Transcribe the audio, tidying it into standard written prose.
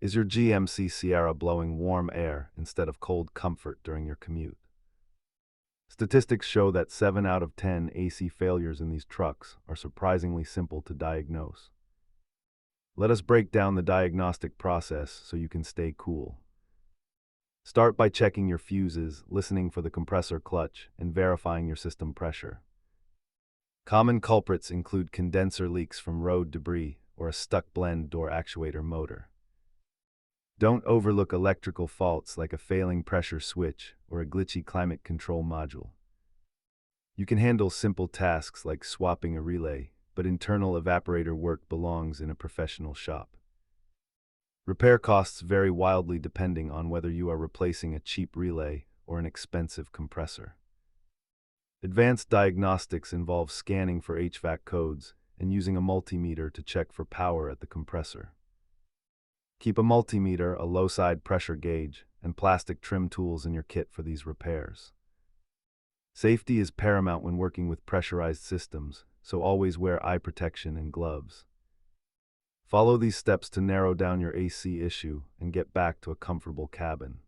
Is your GMC Sierra blowing warm air instead of cold comfort during your commute? Statistics show that 7 out of 10 AC failures in these trucks are surprisingly simple to diagnose. Let us break down the diagnostic process so you can stay cool. Start by checking your fuses, listening for the compressor clutch, and verifying your system pressure. Common culprits include condenser leaks from road debris or a stuck blend door actuator motor. Don't overlook electrical faults like a failing pressure switch or a glitchy climate control module. You can handle simple tasks like swapping a relay, but internal evaporator work belongs in a professional shop. Repair costs vary wildly depending on whether you are replacing a cheap relay or an expensive compressor. Advanced diagnostics involve scanning for HVAC codes and using a multimeter to check for power at the compressor. Keep a multimeter, a low-side pressure gauge, and plastic trim tools in your kit for these repairs. Safety is paramount when working with pressurized systems, so always wear eye protection and gloves. Follow these steps to narrow down your AC issue and get back to a comfortable cabin.